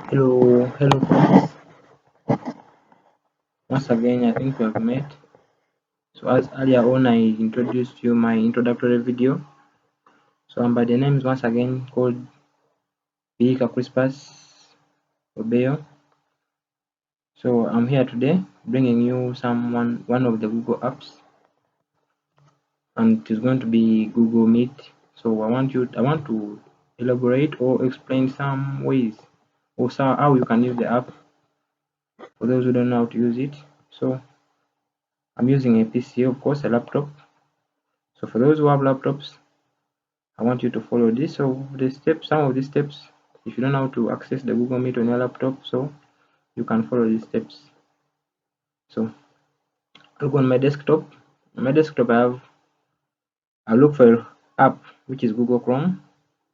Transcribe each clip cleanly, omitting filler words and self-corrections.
Hello friends. Once again, I think we have met. So as earlier on, I introduced you my introductory video. So by the names once again called Bika Crispus Obeo. So I'm here today bringing you one of the Google apps, and it is going to be Google Meet. So I want to elaborate or explain some ways or how you can use the app for those who don't know how to use it. So I'm using a PC, of course, a laptop. So for those who have laptops, I want you to follow this. So some of these steps, if you don't know how to access the Google Meet on your laptop, so you can follow these steps. So look on my desktop. On my desktop, I look for app which is Google Chrome.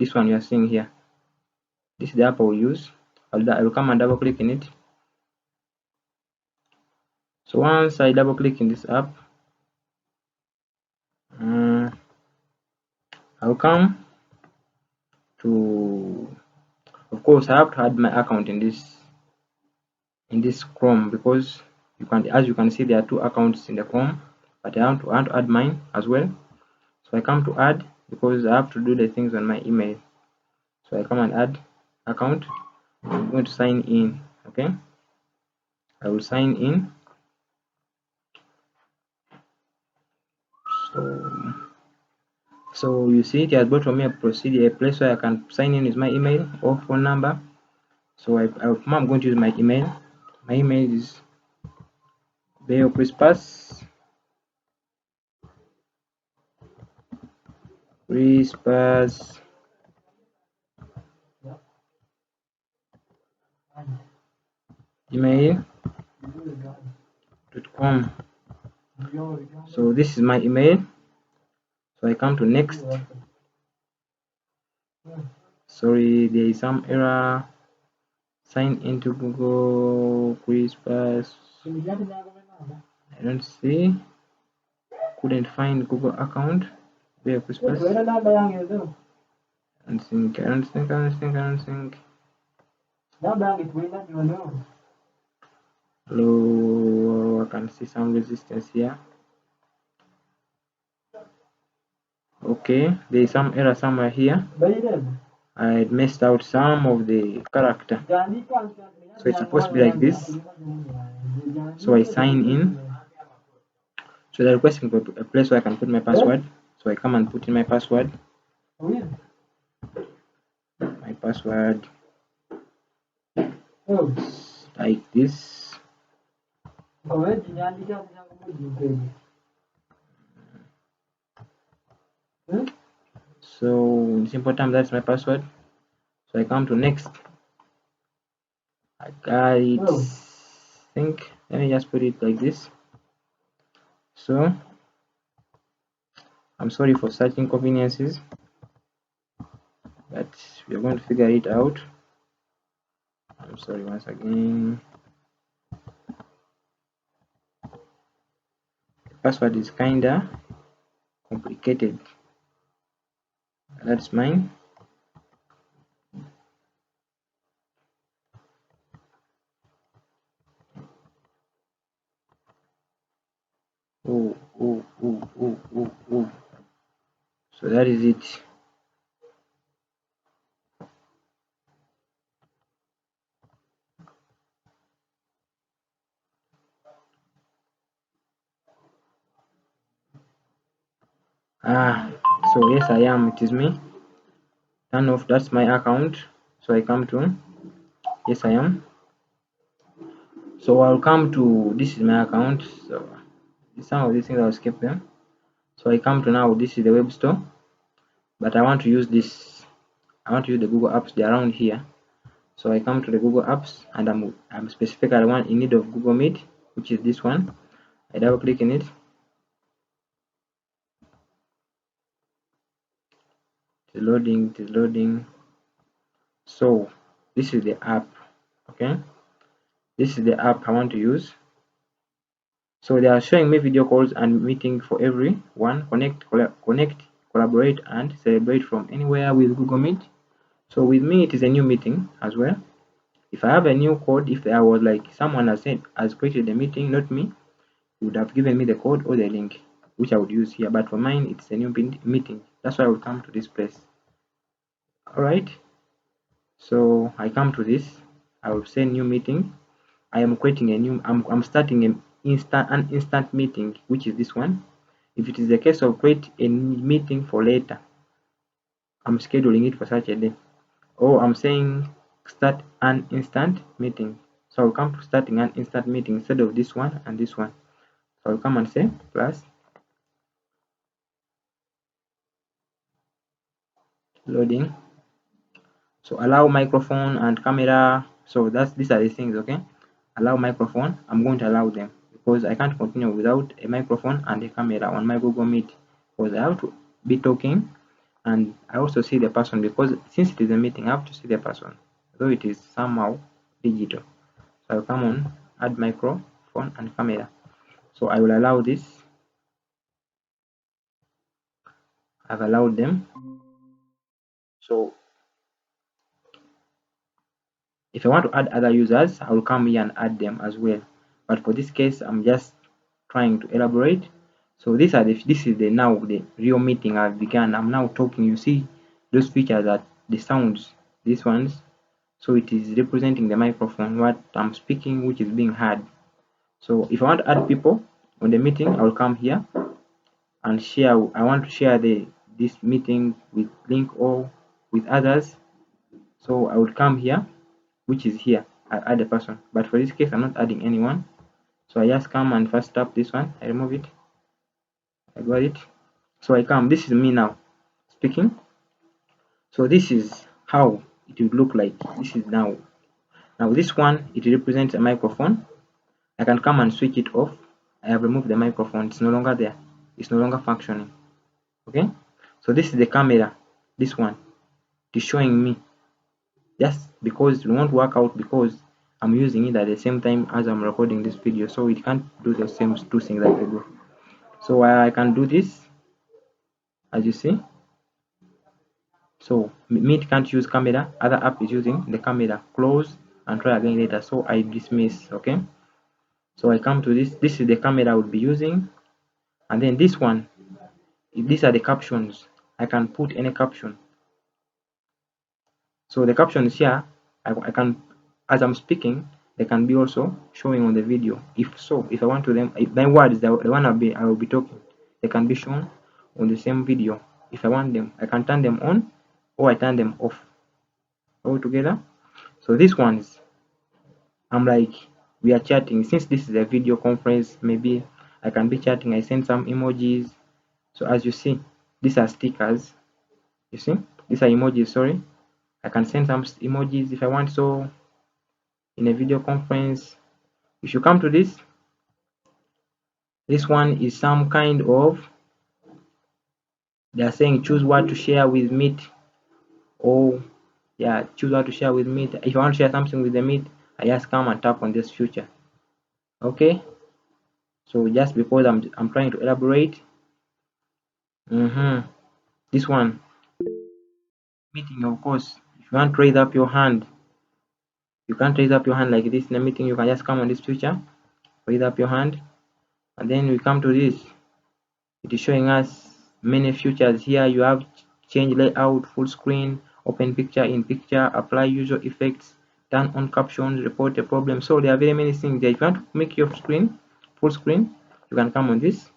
This one you are seeing here. This is the app I will use. I will come and double click in it. So once I double click in this app, I'll come to. Of course, I have to add my account in this Chrome, because as you can see, there are two accounts in the Chrome, but I want to add mine as well. So I come to add, because I have to do the things on my email. So I come and add account. I'm going to sign in. Okay, I will sign in. So you see, it has brought for me a place where I can sign in with my email or phone number. So I'm going to use my email. My email is beocrispas gmail.com. So this is my email. So I come to next. Sorry, there is some error. Sign into Google Crispus. I don't see. Couldn't find Google account. Where Crispus? I don't think. Hello, I can see some resistance here. Okay, there is some error somewhere here. I messed out some of the character. So it's supposed to be like this. So I sign in. So they're requesting for a place where I can put my password. So I come and put in my password. My password like this. So in simple terms, that's my password. So I come to next. I got it. Think, let me just put it like this. So I'm sorry for such inconveniences, but we're going to figure it out. I'm sorry once again. The password is kinda complicated. That's mine. Oh. So that is it. So yes, I am. It is me. Turn off. That's my account. So I come to. Yes, I am. So I'll come to. This is my account. So some of these things I'll skip them. So I come to now. This is the web store, but I want to use this. I want to use the Google Apps. They're around here. So I come to the Google Apps, and I'm specifically in need of Google Meet, which is this one. I double click in it. It is loading. So this is the app. Okay, this is the app I want to use. So they are showing me video calls and meeting for everyone. Connect, collaborate, and celebrate from anywhere with Google Meet. So with me, it is a new meeting as well. If I have a new code, if I was like someone has created the meeting, not me, he would have given me the code or the link, which I would use here. But for mine, it's a new meeting. That's why I would come to this place. All right. So I come to this. I will say new meeting. I am creating a new. I'm starting an instant meeting, which is this one. If it is the case of create a meeting for later, I'm scheduling it for such a day. Or I'm saying start an instant meeting. So I'll come to starting an instant meeting instead of this one and this one. So I'll come and say plus loading. So allow microphone and camera. So these are the things, okay? Allow microphone. I'm going to allow them because I can't continue without a microphone and a camera on my Google Meet, because I have to be talking and I also see the person, because since it is a meeting, I have to see the person, though it is somehow digital. So I'll come on add microphone and camera. So I will allow this. I've allowed them. So if I want to add other users, I will come here and add them as well. But for this case, I'm just trying to elaborate. So this is now the real meeting I've begun. I'm now talking. You see those features that the sounds, these ones. So it is representing the microphone, what I'm speaking, which is being heard. So if I want to add people on the meeting, I will come here and share. I want to share this meeting with link or with others. So I would come here, which is here. I add a person, but for this case, I'm not adding anyone. So I just come and first tap this one. I remove it. I got it. So I come. This is me now speaking. So this is how it would look like. This is now. Now this one, it represents a microphone. I can come and switch it off. I have removed the microphone. It's no longer there. It's no longer functioning. Okay. So this is the camera. This one, it is showing me. Just because it won't work out because I'm using it at the same time as I'm recording this video, so it can't do the same two things that I do. So I can do this, as you see. So Meet can't use camera, other app is using the camera. Close and try again later. So I dismiss. Okay. So I come to this. This is the camera I would be using, and then this one. These are the captions. I can put any caption. So the captions here, I can, as I'm speaking, they can be also showing on the video. If I want to them, my words, the one I will be talking, they can be shown on the same video. If I want them, I can turn them on or I turn them off altogether. So these ones, I'm like, we are chatting. Since this is a video conference, maybe I can be chatting. I send some emojis. So as you see, these are stickers. You see, these are emojis. Sorry, I can send some emojis if I want. So in a video conference, if you come to this one is some kind of, they are saying choose what to share with Meet, or yeah, choose what to share with Meet. If I want to share something with the Meet, I just come and tap on this feature. Okay, so just because I'm trying to elaborate. This one, meeting, of course, if you want to raise up your hand, you can't raise up your hand like this in a meeting. You can just come on this feature, raise up your hand, and then we come to this. It is showing us many features here. You have change layout, full screen, open picture in picture, apply user effects, turn on captions, report a problem. So there are very many things there. If you want to make your screen full screen, you can come on this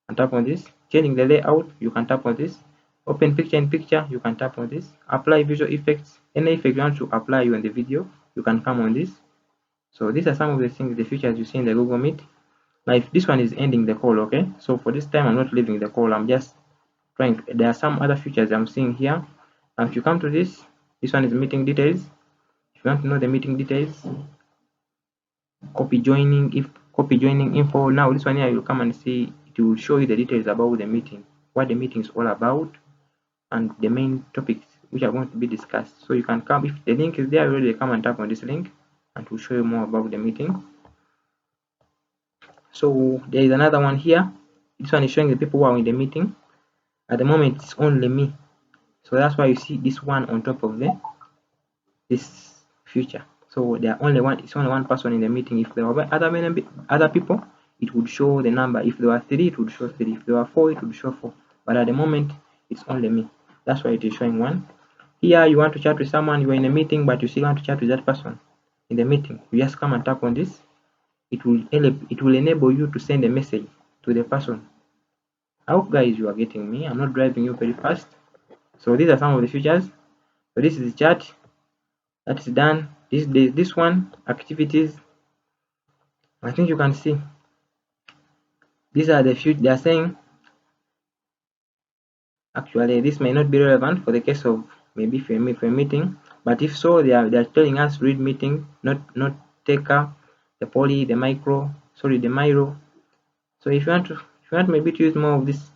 and tap on this. Changing the layout, you can tap on this. Open picture in picture, you can tap on this. Apply visual effects, any effect you want to apply you in the video, you can come on this. So these are some of the things, the features you see in the Google Meet. Now if this one is ending the call, okay, so for this time I'm not leaving the call, I'm just trying to, there are some other features I'm seeing here. Now if you come to this one is meeting details. If you want to know the meeting details, copy joining info. Now this one here, you'll come and see, it will show you the details about the meeting, what the meeting is all about, and the main topics which are going to be discussed. So you can come, if the link is there already, come and tap on this link and it will show you more about the meeting. So there is another one here. This one is showing the people who are in the meeting. At the moment it's only me, so that's why you see this one on top of this feature. So there are only one, it's only one person in the meeting. If there were other people, it would show the number. If there were 3, it would show 3. If there were 4, it would show 4. But at the moment, it's only me. That's why it is showing 1. Here, you want to chat with someone, you are in a meeting, but you still want to chat with that person in the meeting. You just come and tap on this. It will enable you to send a message to the person. I hope, guys, you are getting me. I'm not driving you very fast. So these are some of the features. So this is the chat. That's done. This one, activities. I think you can see. These are the few. They are saying actually this may not be relevant for the case of maybe for a meeting, but if so, they are telling us read meeting, not taker, the poly, the micro, sorry, the miro. So if you want maybe to use more of these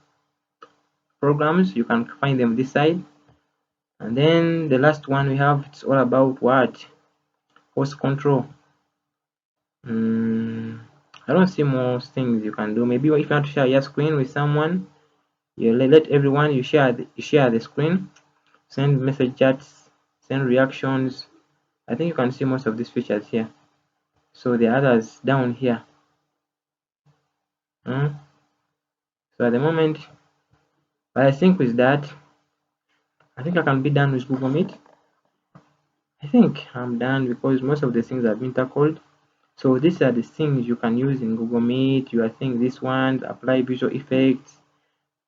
programs, you can find them this side. And then the last one we have, it's all about what? Host control. I don't see most things you can do. Maybe if you want to share your screen with someone, you let everyone, you share the screen, send message chats, send reactions. I think you can see most of these features here. So the others down here. So at the moment, but I think with that, I think I can be done with Google Meet. I think I'm done because most of the things have been tackled. So these are the things you can use in Google Meet. I think this one, apply visual effects.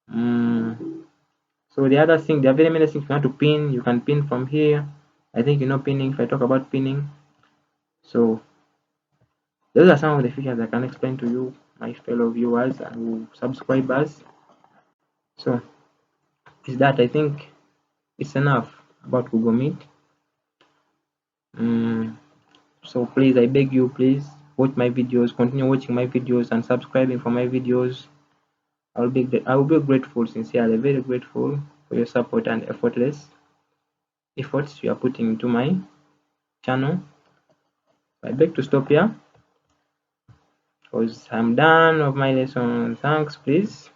So the other thing, there are very many things you want to pin. You can pin from here. I think you know pinning if I talk about pinning. So those are some of the features I can explain to you, my fellow viewers and subscribers. So is that I think it's enough about Google Meet. So please, I beg you, please watch my videos, continue watching my videos and subscribing for my videos. I will be grateful, sincerely, very grateful for your support and efforts you are putting into my channel. I beg to stop here because I'm done of my lesson. Thanks, please.